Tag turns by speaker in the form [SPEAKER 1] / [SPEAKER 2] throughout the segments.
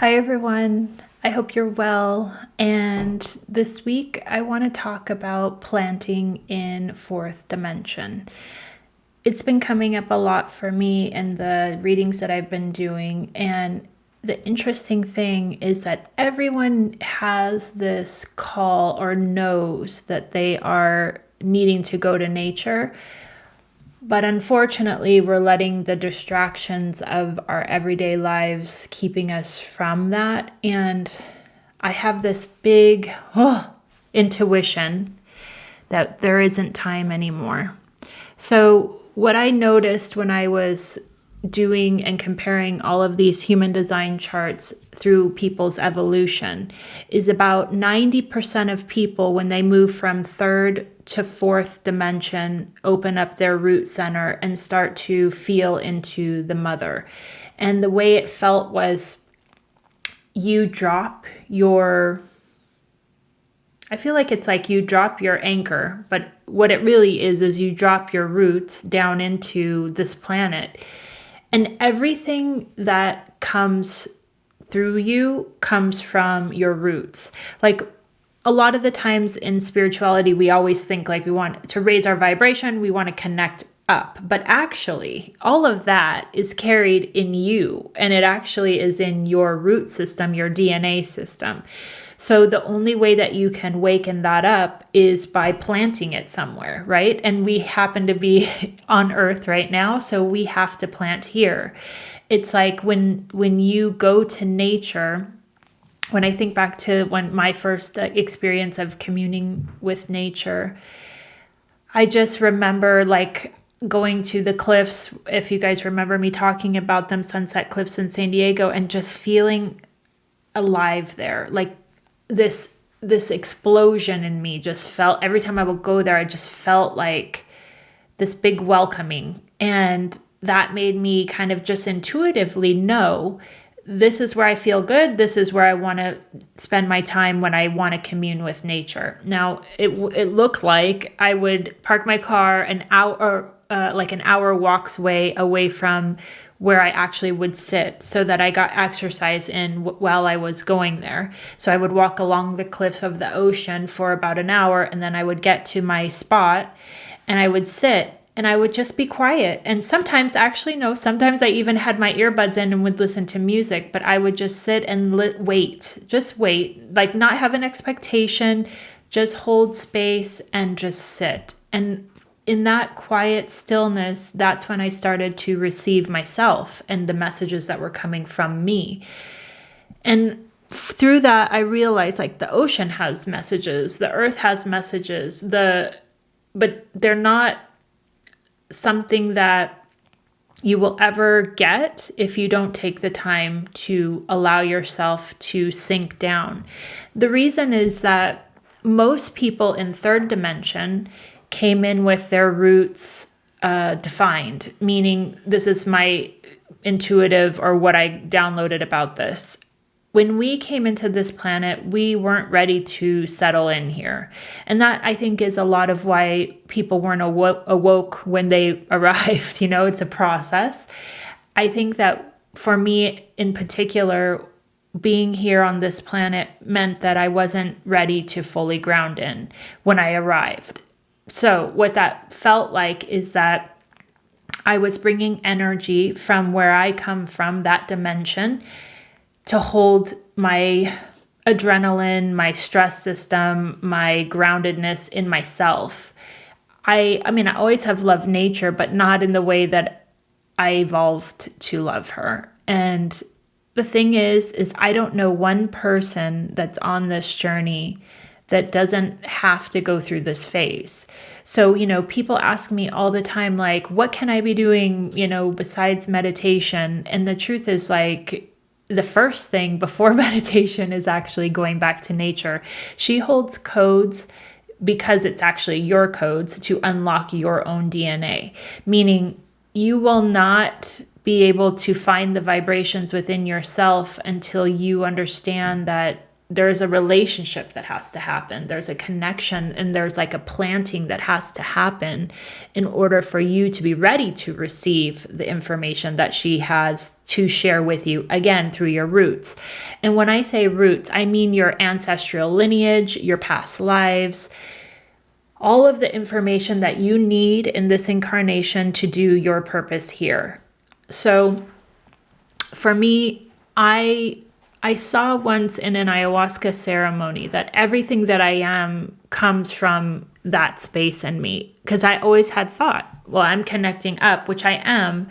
[SPEAKER 1] Hi, everyone. I hope you're well. And this week, I want to talk about planting in fourth dimension. It's been coming up a lot for me in the readings that I've been doing. And the interesting thing is that everyone has this call or knows that they are needing to go to nature. But unfortunately, we're letting the distractions of our everyday lives keeping us from that. And I have this big intuition that there isn't time anymore. So what I noticed when I was doing and comparing all of these human design charts through people's evolution is about 90% of people, when they move from third to fourth dimension, open up their root center and start to feel into the mother. And the way it felt was you drop your, I feel like it's like you drop your anchor, but what it really is you drop your roots down into this planet. And everything that comes through you comes from your roots. Like a lot of the times in spirituality, we always think like we want to raise our vibration, we want to connect up. But actually, all of that is carried in you, and it actually is in your root system, your DNA system. So the only way that you can waken that up is by planting it somewhere, right? And we happen to be on Earth right now, so we have to plant here. It's like when you go to nature, when I think back to when my first experience of communing with nature, I just remember like going to the cliffs, if you guys remember me talking about them, Sunset Cliffs in San Diego, and just feeling alive there. Like this explosion in me just felt, every time I would go there, I just felt like this big welcoming. And that made me kind of just intuitively know this is where I feel good. This is where I want to spend my time when I want to commune with nature. Now, it looked like I would park my car an hour walks away from where I actually would sit so that I got exercise in while I was going there. So I would walk along the cliffs of the ocean for about an hour, and then I would get to my spot and I would sit and I would just be quiet. And sometimes, actually, no, sometimes I even had my earbuds in and would listen to music, but I would just sit and wait, like not have an expectation, just hold space and just sit. And in that quiet stillness, that's when I started to receive myself and the messages that were coming from me. And through that, I realized like the ocean has messages, the earth has messages, but they're not something that you will ever get if you don't take the time to allow yourself to sink down. The reason is that most people in third dimension came in with their roots defined, meaning this is my intuitive or what I downloaded about this. When we came into this planet, we weren't ready to settle in here. And that, I think, is a lot of why people weren't awoke when they arrived. You know, it's a process. I think that for me in particular, being here on this planet meant that I wasn't ready to fully ground in when I arrived. So what that felt like is that I was bringing energy from where I come from, that dimension, to hold my adrenaline, my stress system, my groundedness in myself. I mean, I always have loved nature, but not in the way that I evolved to love her. And the thing is I don't know one person that's on this journey that doesn't have to go through this phase. So, people ask me all the time, like, what can I be doing, besides meditation? And the truth is like, the first thing before meditation is actually going back to nature. She holds codes because it's actually your codes to unlock your own DNA, meaning you will not be able to find the vibrations within yourself until you understand that there's a relationship that has to happen. There's a connection, and there's like a planting that has to happen in order for you to be ready to receive the information that she has to share with you, again, through your roots. And when I say roots, I mean your ancestral lineage, your past lives, all of the information that you need in this incarnation to do your purpose here. So for me, I saw once in an ayahuasca ceremony that everything that I am comes from that space in me. Because I always had thought, well, I'm connecting up, which I am,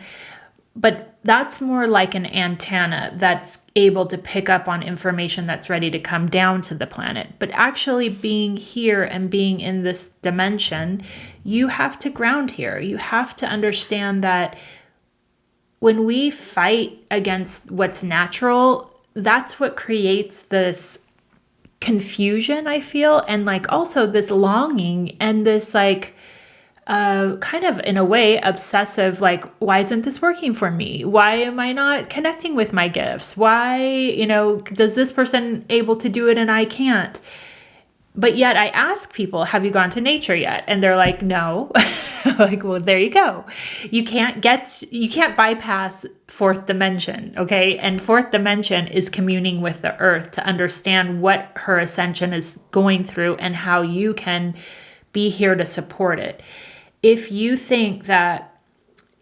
[SPEAKER 1] but that's more like an antenna that's able to pick up on information that's ready to come down to the planet. But actually being here and being in this dimension, you have to ground here. You have to understand that when we fight against what's natural, that's what creates this confusion, I feel, and like also this longing and this like kind of in a way obsessive, like, why isn't this working for me? Why am I not connecting with my gifts? Why, does this person able to do it and I can't? But yet I ask people, have you gone to nature yet? And they're like, no. Like, well, there you go. You can't bypass fourth dimension. Okay. And fourth dimension is communing with the earth to understand what her ascension is going through and how you can be here to support it. If you think that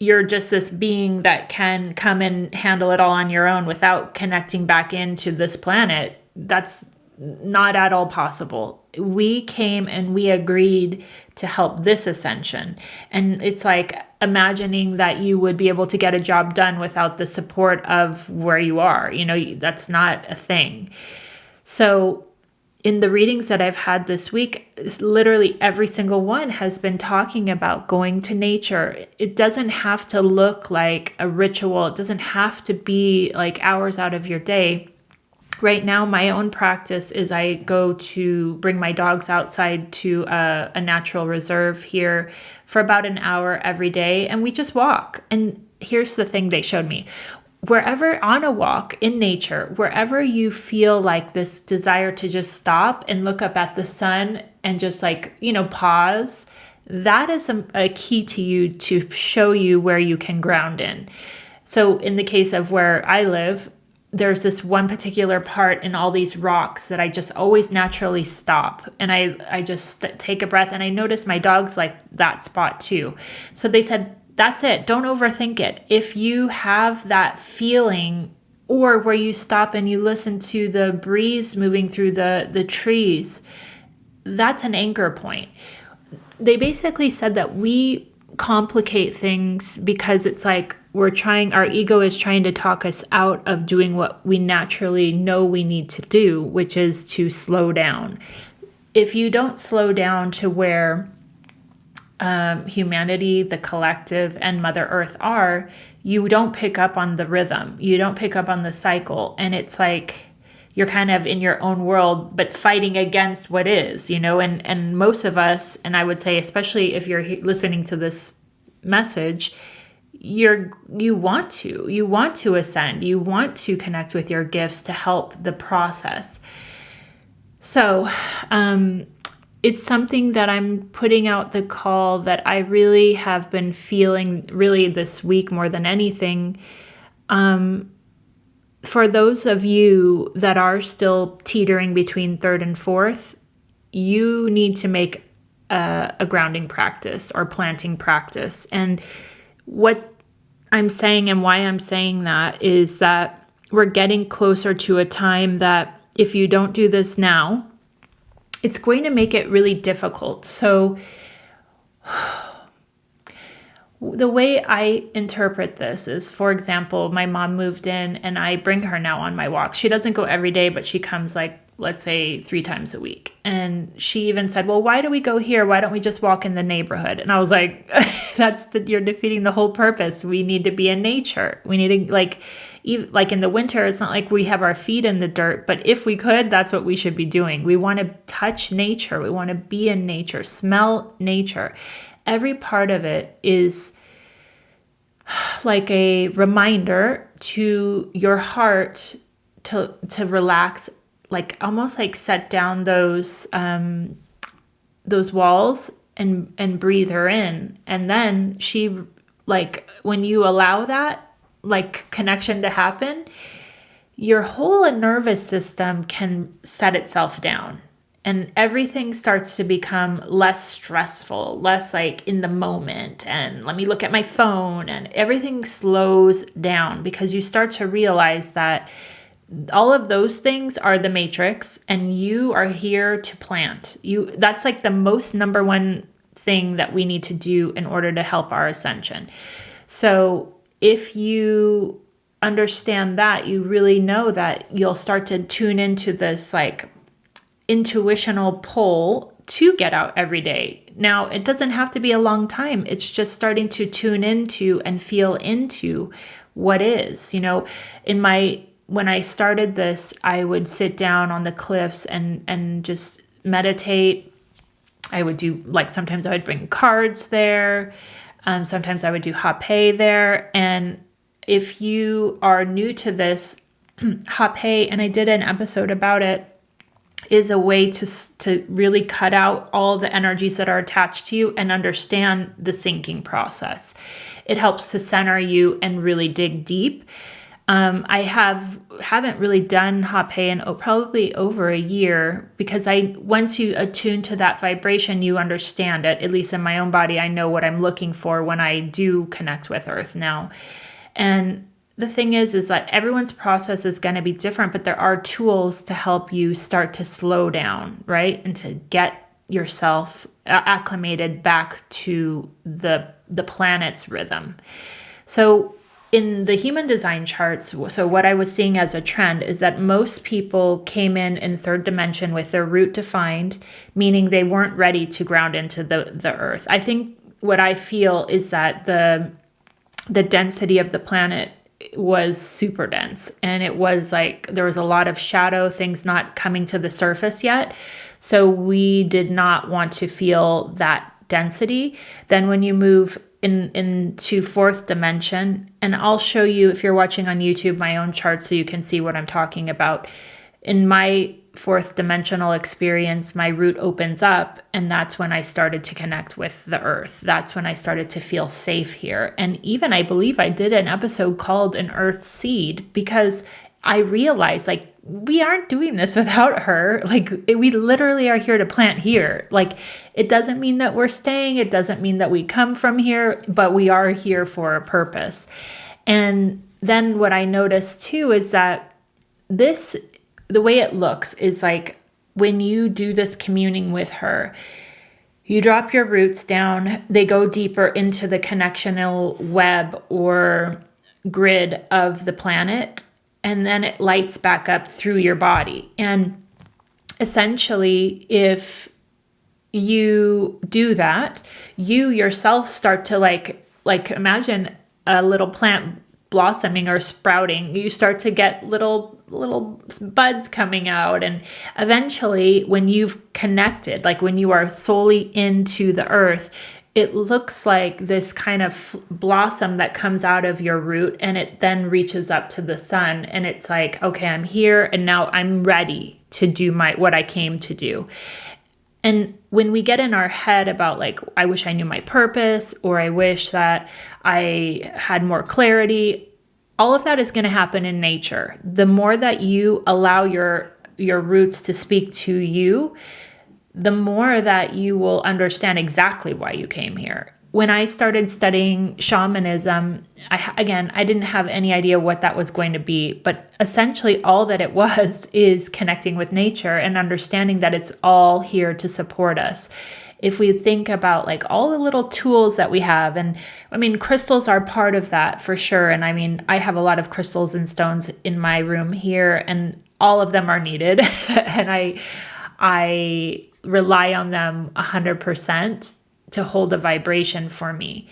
[SPEAKER 1] you're just this being that can come and handle it all on your own without connecting back into this planet, that's not at all possible. We came and we agreed to help this ascension. And it's like imagining that you would be able to get a job done without the support of where you are. That's not a thing. So in the readings that I've had this week, literally every single one has been talking about going to nature. It doesn't have to look like a ritual. It doesn't have to be like hours out of your day. Right now, my own practice is I go to bring my dogs outside to a natural reserve here for about an hour every day, and we just walk. And here's the thing they showed me. Wherever on a walk in nature, wherever you feel like this desire to just stop and look up at the sun and just pause, that is a key to you to show you where you can ground in. So in the case of where I live, there's this one particular part in all these rocks that I just always naturally stop. And I just take a breath, and I notice my dogs like that spot too. So they said, that's it. Don't overthink it. If you have that feeling, or where you stop and you listen to the breeze moving through the trees, that's an anchor point. They basically said that we complicate things because it's like our ego is trying to talk us out of doing what we naturally know we need to do, which is to slow down. If you don't slow down to where humanity, the collective, and Mother Earth are, you don't pick up on the rhythm. You don't pick up on the cycle. And it's like you're kind of in your own world, but fighting against what is, and most of us, and I would say, especially if you're listening to this message, you want to ascend, you want to connect with your gifts to help the process. So, it's something that I'm putting out the call that I really have been feeling really this week more than anything. For those of you that are still teetering between third and fourth, you need to make a grounding practice or planting practice. And what I'm saying and why I'm saying that is that we're getting closer to a time that if you don't do this now, it's going to make it really difficult. So the way I interpret this is, for example, my mom moved in and I bring her now on my walks. She doesn't go every day, but she comes let's say 3 times a week. And she even said, well, why do we go here? Why don't we just walk in the neighborhood? And I was like, you're defeating the whole purpose. We need to be in nature. We need to even in the winter, it's not like we have our feet in the dirt, but if we could, that's what we should be doing. We want to touch nature. We want to be in nature, smell nature. Every part of it is like a reminder to your heart to relax, like almost like set down those walls and breathe her in. And then she, like, when you allow that like connection to happen, your whole nervous system can set itself down and everything starts to become less stressful, less like in the moment. And let me look at my phone, and everything slows down because you start to realize that all of those things are the matrix and you are here to plant. That's like the most number one thing that we need to do in order to help our ascension. So if you understand that, you really know that you'll start to tune into this like intuitional pull to get out every day. Now, it doesn't have to be a long time. It's just starting to tune into and feel into what is. When I started this, I would sit down on the cliffs and just meditate. I would do, like, sometimes I would bring cards there. Sometimes I would do hape there. And if you are new to this, hape, and I did an episode about it, is a way to really cut out all the energies that are attached to you and understand the sinking process. It helps to center you and really dig deep. I haven't really done hape in probably over a year because once you attune to that vibration, you understand it. At least in my own body, I know what I'm looking for when I do connect with Earth now. And the thing is that everyone's process is going to be different, but there are tools to help you start to slow down, right? And to get yourself acclimated back to the planet's rhythm. So in the human design charts, so what I was seeing as a trend is that most people came in third dimension with their root defined, meaning they weren't ready to ground into the earth. I think what I feel is that the density of the planet was super dense, and it was like there was a lot of shadow, things not coming to the surface yet. So we did not want to feel that density. Then when you move into fourth dimension, and I'll show you, if you're watching on YouTube, my own chart so you can see what I'm talking about. In my fourth dimensional experience, my root opens up, and that's when I started to connect with the earth. That's when I started to feel safe here. And even I believe I did an episode called An Earth Seed, because I realized, like, we aren't doing this without her. Like, we literally are here to plant here. Like, it doesn't mean that we're staying. It doesn't mean that we come from here, but we are here for a purpose. And then what I noticed too is that the way it looks is like when you do this communing with her, you drop your roots down, they go deeper into the connectional web or grid of the planet, and then it lights back up through your body. And essentially, if you do that, you yourself start to like imagine a little plant blossoming or sprouting. You start to get little buds coming out, and eventually when you've connected, like when you are solely into the earth, it looks like this kind of blossom that comes out of your root, and it then reaches up to the sun, and it's like, okay, I'm here and now I'm ready to do what I came to do. And when we get in our head about, like, I wish I knew my purpose, or I wish that I had more clarity, all of that is going to happen in nature. The more that you allow your roots to speak to you, the more that you will understand exactly why you came here. When I started studying shamanism, I didn't have any idea what that was going to be, but essentially all that it was is connecting with nature and understanding that it's all here to support us. If we think about like all the little tools that we have, and I mean, crystals are part of that for sure. And I mean, I have a lot of crystals and stones in my room here, and all of them are needed. And I rely on them 100% to hold a vibration for me.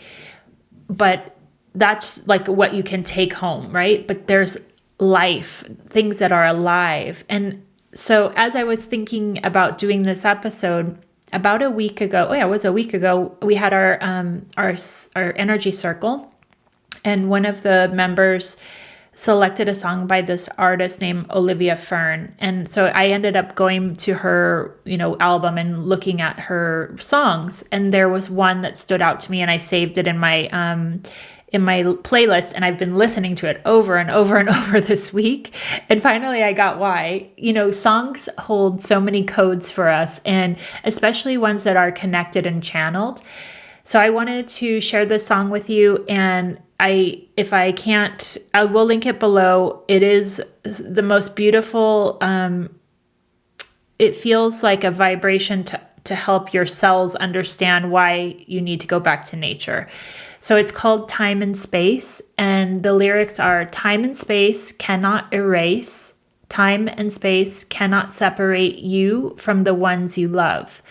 [SPEAKER 1] But that's like what you can take home, right? But there's life, things that are alive. And so as I was thinking about doing this episode, about a week ago, it was a week ago, we had our energy circle, and one of the members selected a song by this artist named Olivia Fern. And so I ended up going to her, album and looking at her songs. And there was one that stood out to me, and I saved it in my playlist, and I've been listening to it over and over and over this week. And finally I got why. Songs hold so many codes for us, and especially ones that are connected and channeled. So I wanted to share this song with you, and if I can't, I will link it below. It is the most beautiful, it feels like a vibration to help your cells understand why you need to go back to nature. So it's called Time and Space, and the lyrics are: time and space cannot erase, time and space cannot separate you from the ones you love.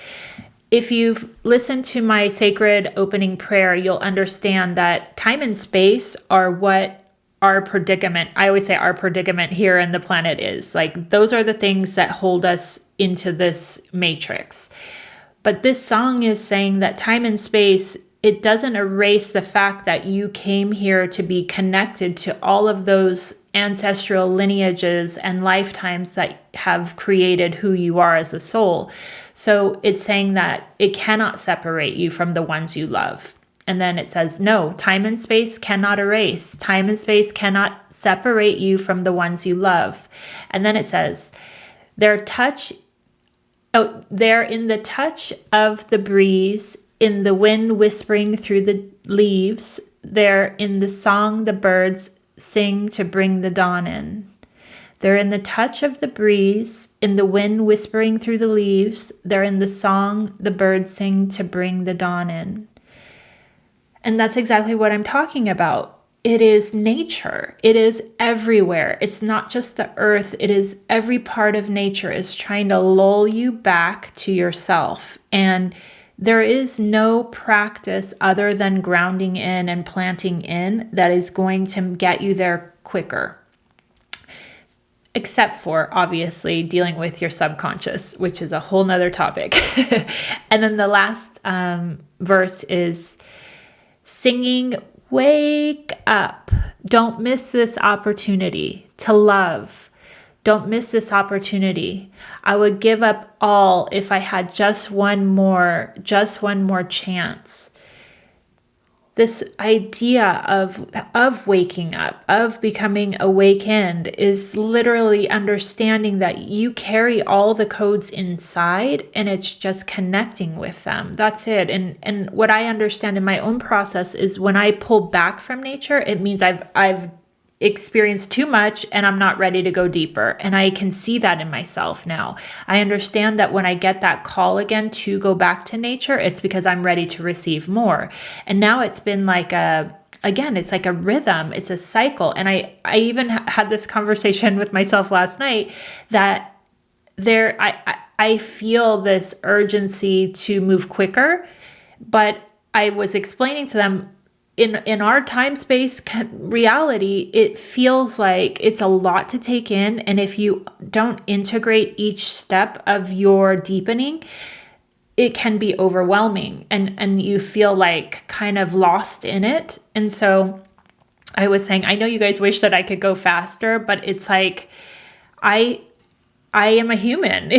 [SPEAKER 1] If you've listened to my sacred opening prayer, you'll understand that time and space are what our predicament, I always say our predicament here in the planet is. Like, those are the things that hold us into this matrix. But this song is saying that time and space, it doesn't erase the fact that you came here to be connected to all of those ancestral lineages and lifetimes that have created who you are as a soul. So it's saying that it cannot separate you from the ones you love. And then it says, no, time and space cannot erase. Time and space cannot separate you from the ones you love. And then it says, they're in the touch of the breeze, in the wind whispering through the leaves. They're in the song the birds sing to bring the dawn in. They're in the touch of the breeze, in the wind whispering through the leaves. They're in the song the birds sing to bring the dawn in. And that's exactly what I'm talking about. It is nature. It is everywhere. It's not just the earth. It is every part of nature is trying to lull you back to yourself. And there is no practice other than grounding in and planting in that is going to get you there quicker. Except for, obviously, dealing with your subconscious, which is a whole nother topic. And then the last verse is singing, wake up. Don't miss this opportunity to love. Don't miss this opportunity. I would give up all if I had just one more chance. This idea of waking up, of becoming awakened, is literally understanding that you carry all the codes inside and it's just connecting with them. That's it. And what I understand in my own process is when I pull back from nature, it means I've experienced too much and I'm not ready to go deeper. And I can see that in myself now. I understand that when I get that call again to go back to nature, it's because I'm ready to receive more. And now it's been like it's like a rhythm. It's a cycle. And I even had this conversation with myself last night that I feel this urgency to move quicker, but I was explaining to them, in our time-space reality, it feels like it's a lot to take in. And if you don't integrate each step of your deepening, it can be overwhelming and you feel like kind of lost in it. And so I was saying, I know you guys wish that I could go faster, but it's like, I am a human,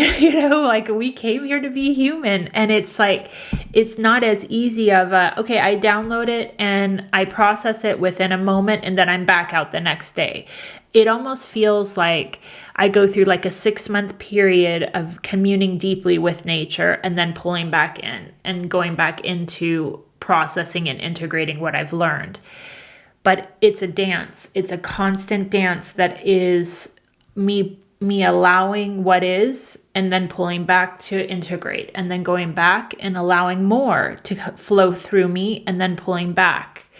[SPEAKER 1] like we came here to be human. And it's like, it's not as easy of okay, I download it and I process it within a moment and then I'm back out the next day. It almost feels like I go through like a 6-month period of communing deeply with nature and then pulling back in and going back into processing and integrating what I've learned. But it's a dance. It's a constant dance that is me allowing what is and then pulling back to integrate and then going back and allowing more to flow through me and then pulling back.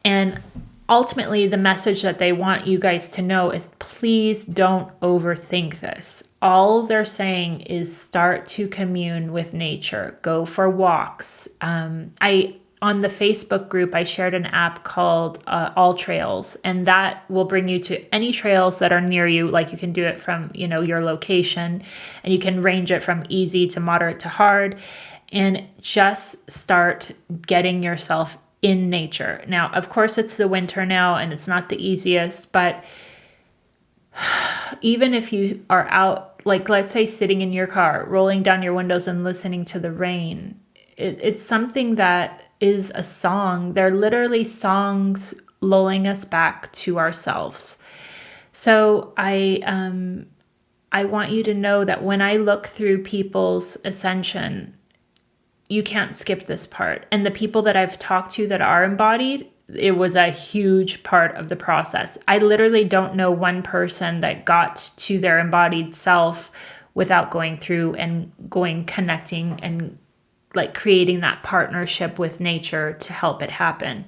[SPEAKER 1] And ultimately, the message that they want you guys to know is please don't overthink this. All they're saying is start to commune with nature. Go for walks. On the Facebook group, I shared an app called All Trails, and that will bring you to any trails that are near you. Like you can do it from, your location, and you can range it from easy to moderate to hard, and just start getting yourself in nature. Now, of course, it's the winter now, and it's not the easiest, but even if you are out, like let's say sitting in your car, rolling down your windows and listening to the rain, it's something that is a song. They're literally songs lulling us back to ourselves. So I want you to know that when I look through people's ascension, you can't skip this part. And the people that I've talked to that are embodied, it was a huge part of the process. I literally don't know one person that got to their embodied self without going through and connecting and like creating that partnership with nature to help it happen.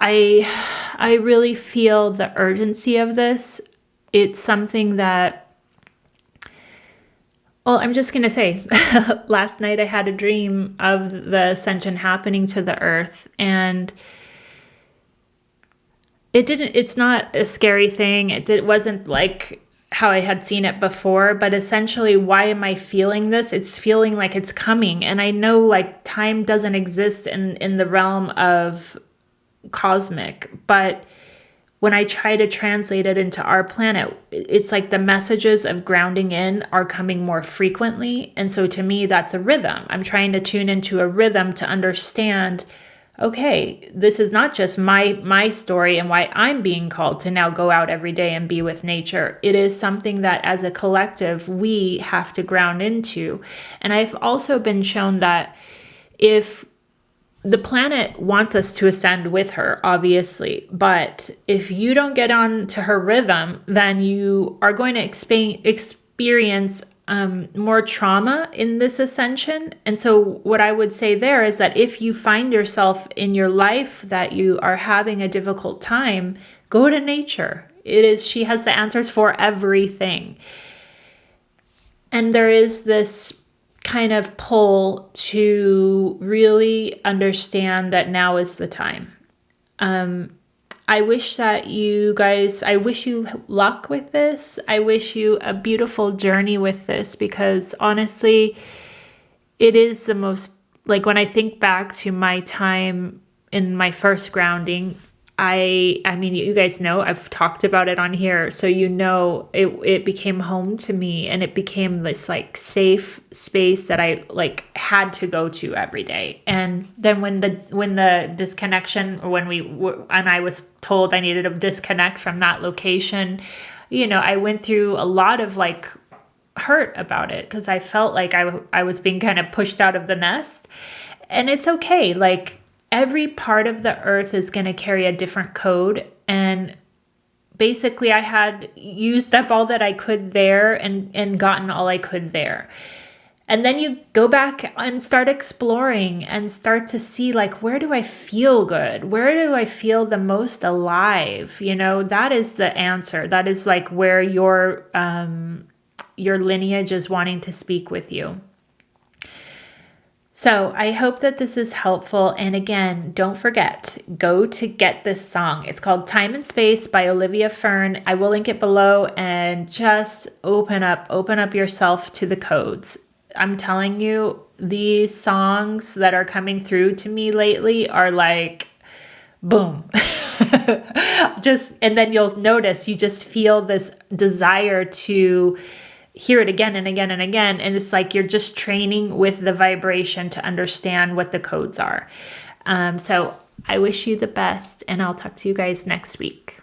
[SPEAKER 1] I really feel the urgency of this. It's something that, well, I'm just going to say, last night I had a dream of the ascension happening to the earth, and it's not a scary thing. It wasn't like how I had seen it before, but essentially, why am I feeling this? It's feeling like it's coming. And I know like time doesn't exist in the realm of cosmic, but when I try to translate it into our planet, it's like the messages of grounding in are coming more frequently. And so to me, that's a rhythm. I'm trying to tune into a rhythm to understand, okay, this is not just my story and why I'm being called to now go out every day and be with nature. It is something that as a collective, we have to ground into. And I've also been shown that if the planet wants us to ascend with her, obviously, but if you don't get on to her rhythm, then you are going to experience more trauma in this ascension. And so what I would say there is that if you find yourself in your life that you are having a difficult time, go to nature. She has the answers for everything. And there is this kind of pull to really understand that now is the time. I wish that I wish you luck with this. I wish you a beautiful journey with this, because honestly, it is the most, like when I think back to my time in my first grounding, I mean, you guys know, I've talked about it on here. So, it became home to me, and it became this like safe space that I like had to go to every day. And then when the disconnection, or and I was told I needed to disconnect from that location, I went through a lot of like hurt about it, because I felt like I was being kind of pushed out of the nest. And it's okay. Like, every part of the earth is going to carry a different code. And basically I had used up all that I could there and gotten all I could there. And then you go back and start exploring and start to see, like, where do I feel good? Where do I feel the most alive? That is the answer. That is like where your lineage is wanting to speak with you. So I hope that this is helpful. And again, don't forget, go to get this song. It's called Time and Space by Olivia Fern. I will link it below, and just open up yourself to the codes. I'm telling you, these songs that are coming through to me lately are like, boom. And then you'll notice, you just feel this desire to hear it again and again and again. And it's like you're just training with the vibration to understand what the codes are. So I wish you the best, and I'll talk to you guys next week.